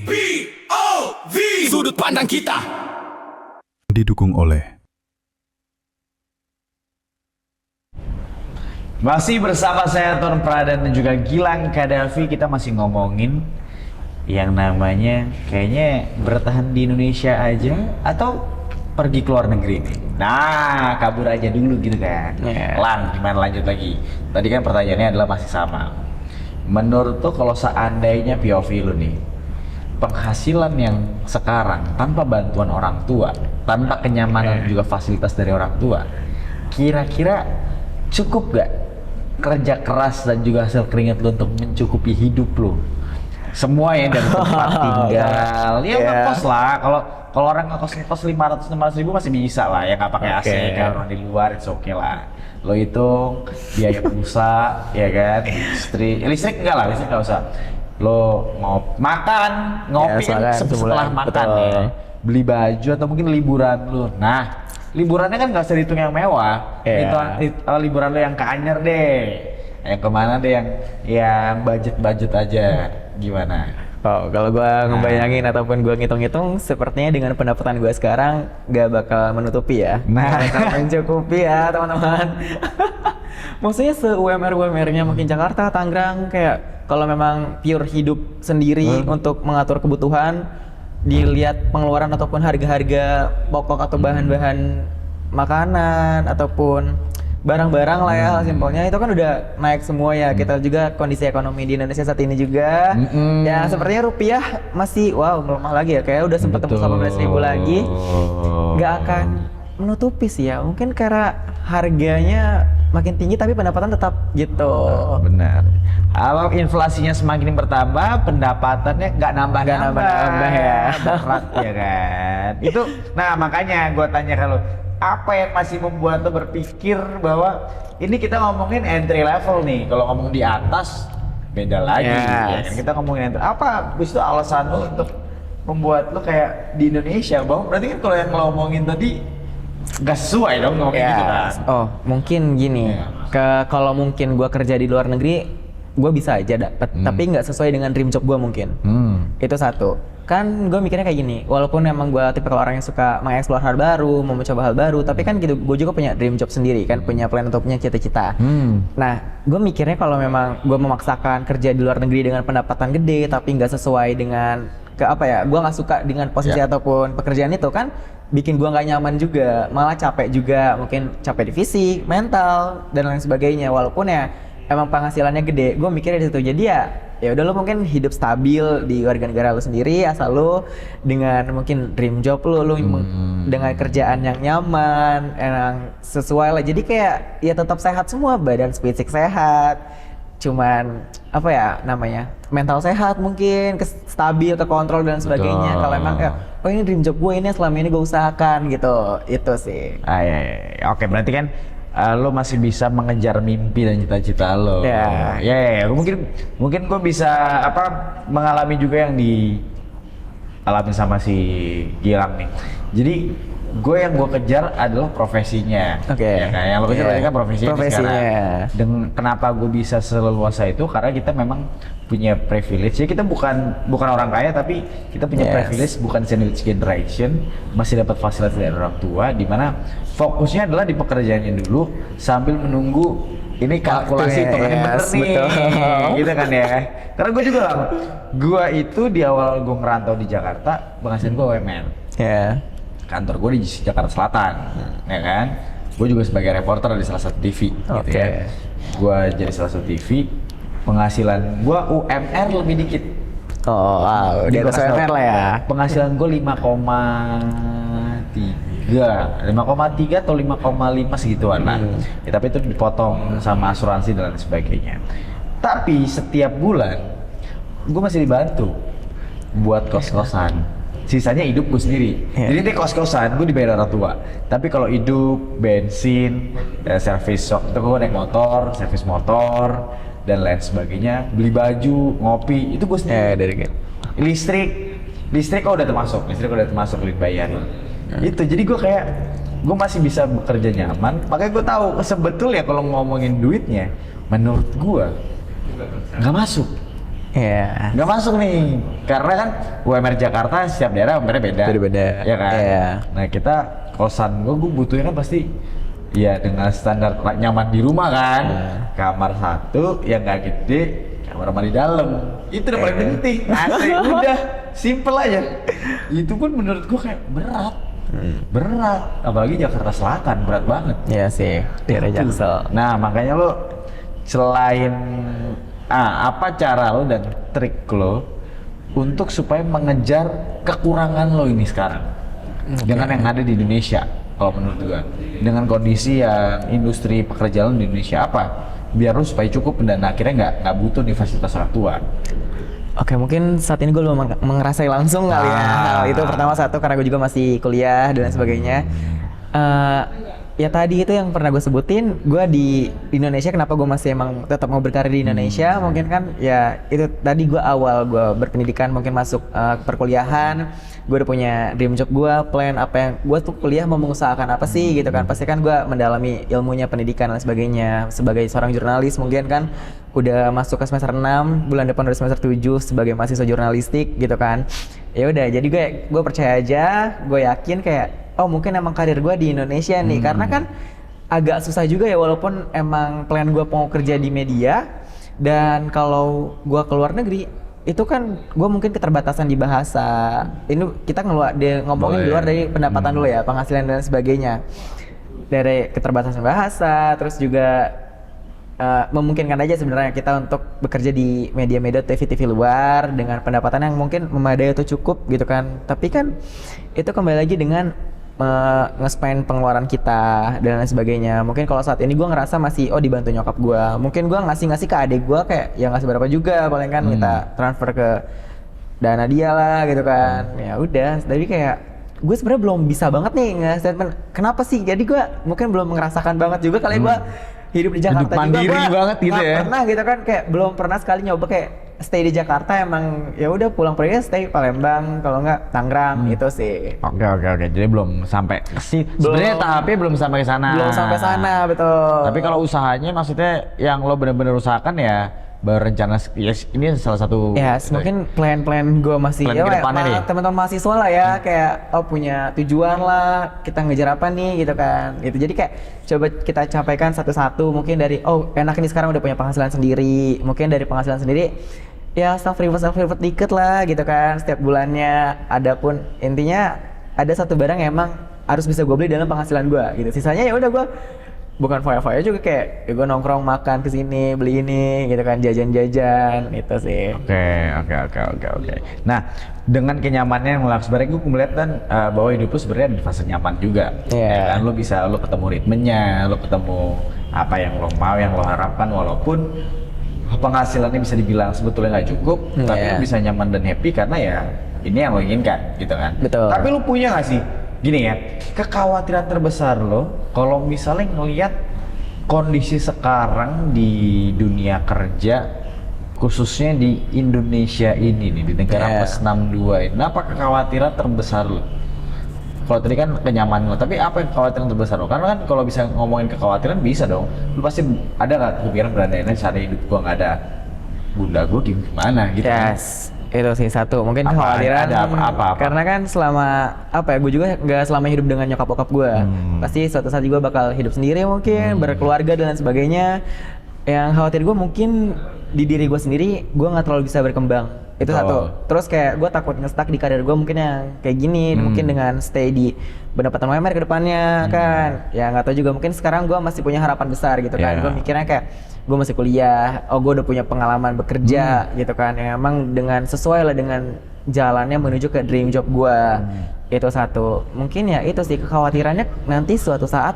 POV Sudut Pandang Kita didukung oleh Masih bersama saya Ton Pradan dan juga Gilang Kadafi. Kita masih ngomongin yang namanya kayaknya bertahan di Indonesia aja atau pergi ke luar negeri nih. Nah, kabur aja dulu gitu kan. Lan, gimana lanjut lagi? Tadi kan pertanyaannya adalah masih sama. Menurut tuh kalau seandainya POV lu nih, penghasilan yang sekarang tanpa bantuan orang tua, tanpa kenyamanan juga fasilitas dari orang tua, kira-kira cukup gak kerja keras dan juga hasil keringat lu untuk mencukupi hidup lu? Semua ya, dari tempat tinggal, ya ngekos lah. Kalau orang ngekos 500-600 ribu masih bisa lah, ya nggak pakai AC, kayak orang di luar, it's okay lah. Lo hitung biaya pulsa, ya kan, listrik enggak lah, listrik nggak usah. Lo makan, ngopi kan setelah makan ya, beli baju atau mungkin liburan lo. Nah, liburannya kan nggak usah dihitung yang mewah, liburan lo yang ke Anyer deh, yang kemana deh, yang budget aja, gimana? Oh, kalau gue ngebayangin ataupun gue ngitung-ngitung, sepertinya dengan pendapatan gue sekarang gak bakal menutupi ya. Nah, mencukupi ya teman-teman. Maksudnya se-UMR-UMR-nya mungkin Jakarta, Tangerang, kayak kalau memang pure hidup sendiri untuk mengatur kebutuhan, dilihat pengeluaran ataupun harga-harga pokok atau bahan-bahan makanan ataupun barang-barang lah ya, simpelnya itu kan udah naik semua ya. Kita juga kondisi ekonomi di Indonesia saat ini juga ya sepertinya rupiah masih melemah lagi ya, kayak udah sempat tembus 18.000 lagi, nggak akan menutupi sih ya, mungkin karena harganya makin tinggi tapi pendapatan tetap gitu. Benar. Kalau inflasinya semakin bertambah, pendapatannya nggak nambah ya. Berat ya kan. Itu, nah makanya gue tanya kalau apa yang masih membuat lo berpikir bahwa ini kita ngomongin entry level nih, kalau ngomong di atas beda lagi. Ya kan? Kita ngomongin entry, apa itu alasan lo untuk membuat lo kayak di Indonesia? Bahwa berarti kan kalau yang lo ngomongin tadi nggak sesuai dong ngomongin gitu kan? Oh mungkin gini, kalau mungkin gue kerja di luar negeri, gue bisa aja dapet, tapi nggak sesuai dengan dream job gue mungkin. Itu satu. Kan gue mikirnya kayak gini, walaupun emang gue tipe orang yang suka mengeksplor hal baru, mau mencoba hal baru, tapi kan gitu, gue juga punya dream job sendiri kan, punya plan untuk punya cita-cita. Nah, gue mikirnya kalau memang gue memaksakan kerja di luar negeri dengan pendapatan gede, tapi nggak sesuai dengan gue nggak suka dengan posisi ataupun pekerjaan itu kan, bikin gue nggak nyaman juga, malah capek juga, mungkin capek di fisik, mental dan lain sebagainya. Walaupun ya emang penghasilannya gede, gue mikirnya di situ. Jadi ya udah, lo mungkin hidup stabil di warga negara lo sendiri, asal lo dengan mungkin dream job lo dengan kerjaan yang nyaman, yang sesuai lah. Jadi kayak ya tetap sehat semua, badan fisik sehat, cuman apa ya namanya, mental sehat mungkin, stabil, kekontrol dan sebagainya. Kalau emang oh ini dream job gue, ini selama ini gue usahakan gitu, itu sih. Oke, berarti kan lo masih bisa mengejar mimpi dan cita-cita lo. Mungkin gue bisa mengalami juga yang dialami sama si Gilang nih. Jadi yang gue kejar adalah profesinya. Ya kan? Yang lo kejar kan profesinya. Sekarang. Dan kenapa gue bisa seleluasa itu? Karena kita memang punya privilege. Ya kita bukan orang kaya, tapi kita punya privilege, bukan sandwich generation, masih dapat fasilitas dari orang tua, di mana fokusnya adalah di pekerjaannya dulu sambil menunggu ini kalkulasi hitungannya bener nih, gitu kan ya. Karena gue juga itu di awal gue ngerantau di Jakarta, penghasilan gue UMR. Kantor gue di Jakarta Selatan, ya kan. Gue juga sebagai reporter di salah satu TV, gitu ya. Gue jadi salah satu TV. Penghasilan gue UMR lebih dikit. Di atas UMR lah ya. Penghasilan gue 5,3 atau 5,5 segituan lah. Ya, tapi itu dipotong sama asuransi dan lain sebagainya. Tapi setiap bulan gue masih dibantu buat kos-kosan. Sisanya hidup gue sendiri. Jadi di kos-kosan gue dibayar orang tua. Tapi kalau hidup, bensin, servis itu gue naik motor, servis motor dan lain sebagainya, beli baju, ngopi, itu gue sendiri. Listrik udah termasuk duit bayar. Itu jadi gue masih bisa bekerja nyaman. Makanya gue tahu sebetulnya kalau ngomongin duitnya, menurut gue nggak masuk. Iya. Nggak masuk nih, karena kan UMR Jakarta setiap daerah UMR-nya beda. Beda-beda. Ya kan? Iya. Nah kita kosan gue butuhnya kan pasti ya dengan standar nyaman di rumah kan. Kamar satu yang nggak gede, kamar mandi dalam. Itu udah paling penting. Asli, udah simple aja. Itu pun menurut gue kayak berat. Berat, apalagi Jakarta Selatan berat banget. Iya sih, daerah Jaksel. Nah makanya lo selain apa cara lo dan trik lo untuk supaya mengejar kekurangan lo ini sekarang dengan yang ada di Indonesia, kalau menurut gua, dengan kondisi yang industri pekerjaan di Indonesia apa biar lo supaya cukup dan akhirnya nggak butuh nih fasilitas orang tua. Oke, mungkin saat ini gue belum mengerasai langsung kali ya. Hal itu pertama satu karena gue juga masih kuliah dan lain sebagainya. Ya tadi itu yang pernah gue sebutin, gue di Indonesia kenapa gue masih emang tetap mau berkarir di Indonesia, mungkin kan ya itu tadi gue awal gue berpendidikan mungkin masuk perkuliahan, gue udah punya dream job gue, plan apa yang gue tuh kuliah mau mengusahakan apa sih gitu kan, pasti kan gue mendalami ilmunya pendidikan dan sebagainya, sebagai seorang jurnalis mungkin kan udah masuk ke semester 6, bulan depan udah semester 7 sebagai mahasiswa jurnalistik gitu kan. Ya udah, jadi gue percaya aja, gue yakin kayak oh mungkin emang karir gue di Indonesia nih, karena kan agak susah juga ya walaupun emang plan gue mau kerja di media, dan kalau gue keluar negeri itu kan gue mungkin keterbatasan di bahasa. Ini kita ngomongin di luar dari pendapatan dulu ya, penghasilan dan sebagainya. Dari keterbatasan bahasa, terus juga memungkinkan aja sebenarnya kita untuk bekerja di media-media TV-TV luar dengan pendapatan yang mungkin memadai atau cukup gitu kan. Tapi kan itu kembali lagi dengan nge-spend pengeluaran kita dan lain sebagainya. Mungkin kalau saat ini gue ngerasa masih dibantu nyokap gue. Mungkin gue ngasih ke adik gue kayak ya nggak seberapa juga, paling kan minta transfer ke dana dia lah gitu kan. Ya udah, tapi kayak gue sebenarnya belum bisa banget nih nge-statement kenapa sih. Jadi gue mungkin belum merasakan banget juga kali gue hidup di Jakarta hidup mandiri juga. banget gitu ya. Pernah gitu kan, kayak belum pernah sekali nyoba kayak stay di Jakarta, emang ya udah pulang pergi stay Palembang, kalau nggak Tangerang itu sih. Oke. Jadi belum sampai sih. Sebenarnya tapi belum sampai ke sana. Belum sampai sana, betul. Tapi kalau usahanya maksudnya yang lo benar-benar usahakan ya berencana, yes, ini salah satu mungkin plan-plan gue masih plan kedepannya nih. Teman-teman mahasiswa lah ya, kayak punya tujuan lah, kita ngejar apa nih gitu kan gitu. Jadi kayak coba kita capaikan satu-satu, mungkin dari enak ini sekarang udah punya penghasilan sendiri, mungkin dari penghasilan sendiri ya self reward dikit lah gitu kan setiap bulannya. Adapun intinya ada satu barang yang emang harus bisa gue beli dalam penghasilan gue gitu, sisanya ya udah gue bukan foya-foya juga, kayak ya gue nongkrong makan kesini beli ini gitu kan, jajan-jajan itu sih. Oke. Nah dengan kenyamanan yang sebenarnya gue melihat kan bahwa hidup lu sebenarnya di fase nyaman juga. Ya kan, lo ketemu ritmenya, lo ketemu apa yang lo mau, yang lo harapkan, walaupun penghasilannya bisa dibilang sebetulnya nggak cukup, tapi lo bisa nyaman dan happy karena ya ini yang lo inginkan gitu kan. Betul. Tapi lo punya nggak sih gini ya, kekhawatiran terbesar lo kalau misalnya ngelihat kondisi sekarang di dunia kerja, khususnya di Indonesia ini nih, di negara plus 62 ini, apa kekhawatiran terbesar lo? Kalau tadi kan kenyamanan lo, tapi apa yang kekhawatiran terbesar lo? Karena kan kalau bisa ngomongin kekhawatiran bisa dong, lo pasti ada nggak kepikiran berandainya cari hidup gua nggak ada bunda gua gimana gitu? Yes. Itu sih satu, mungkin kekhawatiran apa. Karena kan selama gue juga nggak selama hidup dengan nyokap bokap gue, pasti suatu saat juga bakal hidup sendiri mungkin, berkeluarga dan lain sebagainya. Yang khawatir gue mungkin di diri gue sendiri, gue nggak terlalu bisa berkembang, itu satu. Terus kayak gue takut nge-stuck di karir gue mungkin yang kayak gini, mungkin dengan stay di pendapatan UMR ke depannya kan, ya nggak tahu juga, mungkin sekarang gue masih punya harapan besar gitu kan. Gue mikirnya kayak gue masih kuliah, gue udah punya pengalaman bekerja gitu kan, yang emang dengan sesuai lah dengan jalannya menuju ke dream job gue. Itu satu. Mungkin ya itu sih kekhawatirannya, nanti suatu saat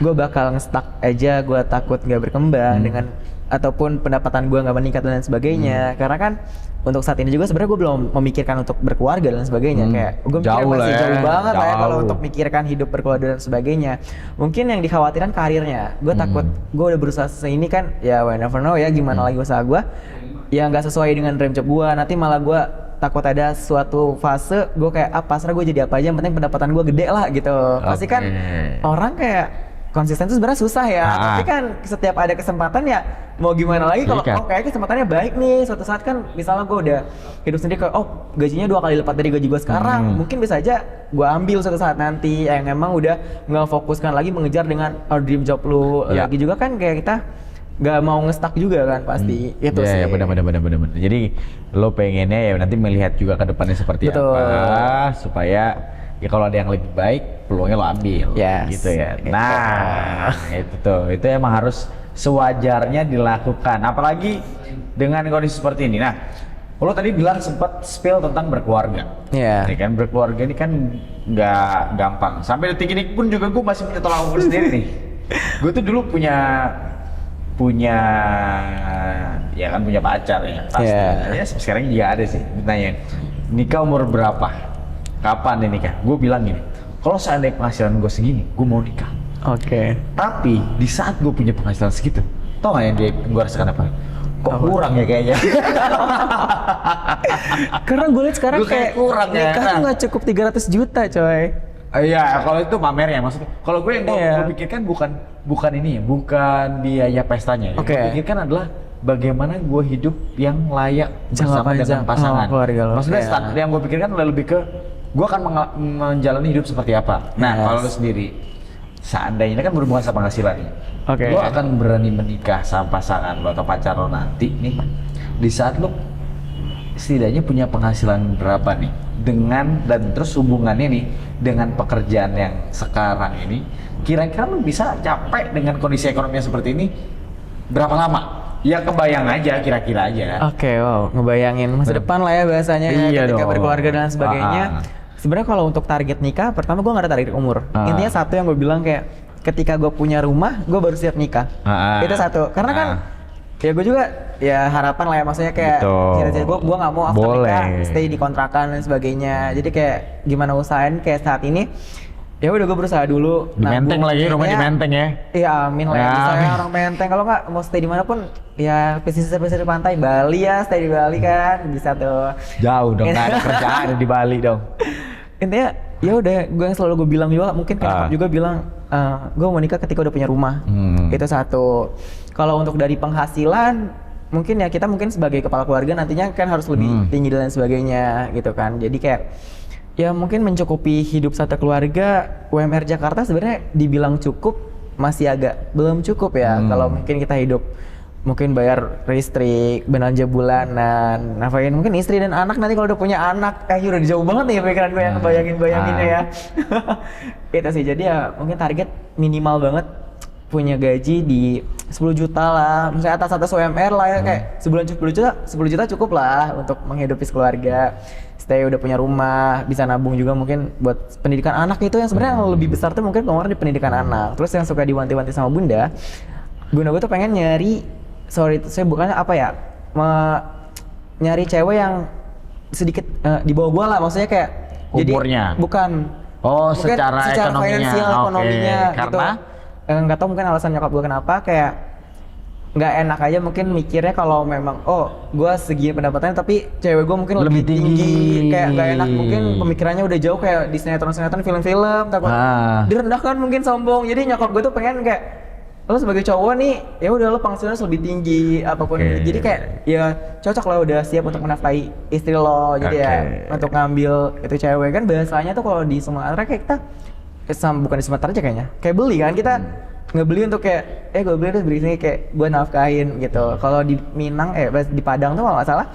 gue bakal nge-stuck aja, gue takut nggak berkembang dengan ataupun pendapatan gue nggak meningkat dan sebagainya. Karena kan untuk saat ini juga sebenarnya gue belum memikirkan untuk berkeluarga dan sebagainya. Kayak gue mikir masih jauh banget lah ya kalau untuk mikirkan hidup berkeluarga dan sebagainya. Mungkin yang dikhawatirkan karirnya. Gue takut gue udah berusaha ini kan, ya we never know ya gimana lagi usaha gue, ya nggak sesuai dengan dream job gue. Nanti malah gue takut ada suatu fase gue kayak pasrah, gue jadi apa aja yang penting pendapatan gue gede lah gitu. Pasti kan orang kayak konsisten itu sebenarnya susah ya. Tapi kan setiap ada kesempatan ya mau gimana lagi kalau kayak kesempatannya baik nih. Suatu saat kan misalnya gue udah hidup sendiri kayak gajinya 2 kali lipat dari gaji gue sekarang. Mungkin bisa aja gue ambil suatu saat nanti yang emang udah nggak fokuskan lagi mengejar dengan dream job lu lagi juga kan kayak kita nggak mau nge-stuck juga kan pasti itu sih. Ya benar. Jadi lo pengennya ya nanti melihat juga ke depannya seperti apa supaya ya kalau ada yang lebih baik peluangnya lo ambil gitu ya. Nah itu emang harus sewajarnya dilakukan, apalagi dengan kondisi seperti ini. Nah lo tadi bilang sempat spill tentang berkeluarga. Ini kan berkeluarga ini kan nggak gampang. Sampai detik ini pun juga gue masih punya tolak ukur sendiri nih. Gue tuh dulu punya pacar ya pasti. Ya sekarang juga ada sih. Ditanyain nikah umur berapa? Kapan nih nikah? Gue bilang gini, kalau seandainya penghasilan gue segini, gue mau nikah. Tapi di saat gue punya penghasilan segitu, tau gak yang gue rasakan apa? Kok kurang ya kayaknya? Karena gue liat sekarang kayak kurang nikah tuh nggak cukup 300 juta coy. Iya, kalau itu pamernya maksudnya. Kalau gue yang gue pikirkan bukan ini ya, bukan biaya pestanya. Yang gue pikirkan adalah bagaimana gue hidup yang layak bersama dengan pasangan. Maksudnya yang gue pikirkan lebih ke gue akan menjalani hidup seperti apa. Nah, kalau lu sendiri, seandainya kan berhubungan sama penghasilan. Lo akan berani menikah sama pasangan lo atau pacar lo nanti nih di saat lo setidaknya punya penghasilan berapa nih dan terus hubungannya nih dengan pekerjaan yang sekarang ini kira-kira lo bisa capek dengan kondisi ekonomi yang seperti ini berapa lama? Ya kebayang aja kira-kira aja. Ngebayangin masa depan lah ya bahasanya ketika berkeluarga dan sebagainya. Sebenarnya kalau untuk target nikah, pertama gue nggak ada target umur. Intinya satu yang gue bilang kayak ketika gue punya rumah, gue baru siap nikah. Itu satu. Karena kan ya gue juga ya harapan lah ya, maksudnya kayak cita-cita gue nggak mau after nikah stay di kontrakan dan sebagainya. Jadi kayak gimana usahain kayak saat ini ya udah gue berusaha dulu. Di Menteng lagi, rumah di Menteng ya? Iya amin lah ya, misalnya orang Menteng. Kalau nggak mau stay di mana pun ya pesisir pantai, Bali ya, stay di Bali kan bisa tuh. Jauh dong, nggak ada kerjaan di Bali dong. Intinya ya udah gue yang selalu gue bilang juga, mungkin kayak juga bilang gue mau nikah ketika udah punya rumah. Itu satu. Kalau untuk dari penghasilan mungkin ya kita sebagai kepala keluarga nantinya kan harus lebih tinggi dan sebagainya gitu kan. Jadi kayak ya mungkin mencukupi hidup satu keluarga. UMR Jakarta sebenarnya dibilang cukup masih agak belum cukup ya. Kalau mungkin kita hidup mungkin bayar listrik, belanja bulanan, ngapain mungkin istri dan anak nanti kalau udah punya anak, udah jauh banget nih pikiran gue yang bayanginnya ya. Itu sih, jadi ya mungkin target minimal banget punya gaji di 10 juta lah, misalnya atas UMR lah ya, kayak sebulan 10 juta cukup lah untuk menghidupi keluarga. Stay udah punya rumah, bisa nabung juga mungkin buat pendidikan anak. Itu yang sebenarnya yang lebih besar tuh mungkin pengeluaran di pendidikan anak. Terus yang suka diwanti-wanti sama bunda gue tuh pengen nyari saya bukannya apa ya, nyari cewek yang sedikit di bawah gua lah, maksudnya kayak umurnya jadi bukan secara ekonominya karena gitu. Nggak tahu mungkin alasan nyokap gua kenapa kayak nggak enak aja mungkin mikirnya kalau memang gua segini pendapatannya tapi cewek gua mungkin lebih tinggi, kayak nggak enak, mungkin pemikirannya udah jauh kayak di sinetron film-film, takut direndahkan, mungkin sombong. Jadi nyokap gua tuh pengen kayak lo sebagai cowok nih ya udah lo penghasilannya lebih tinggi apapun. Jadi kayak ya cocok lah, udah siap untuk menafkahi istri lo. Jadi ya untuk ngambil itu cewek kan bahasanya tuh kalau di Sumatera kayak kita bukan di Sumatera aja kayaknya kayak beli kan, kita ngebeli untuk kayak gue beli terus beli sini kayak gue nafkahin gitu. Kalau di Minang di Padang tuh kalau nggak salah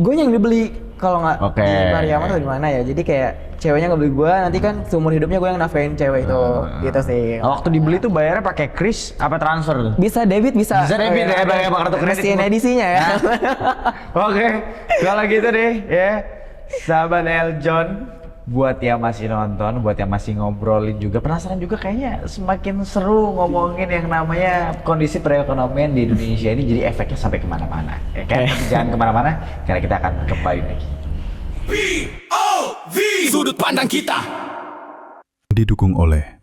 gue yang dibeli, kalau nggak di Pariaman atau di mana ya. Jadi kayak ceweknya nggak beli gue, nanti kan seumur hidupnya gue yang nafkahin cewek itu, gitu sih. Waktu dibeli tuh bayarnya pakai kris apa transfer? Bisa debit, bisa debit ya, bayar kartu kredit. Mesin edisinya ya. Oke, kalau gitu deh ya, sahabat Eljon. Buat yang masih nonton, buat yang masih ngobrolin juga, penasaran juga kayaknya semakin seru ngomongin yang namanya kondisi perekonomian di Indonesia ini, jadi efeknya sampai kemana-mana. Ya kan? Jangan kemana-mana, karena kita akan kembali lagi. POV Sudut Pandang Kita Didukung oleh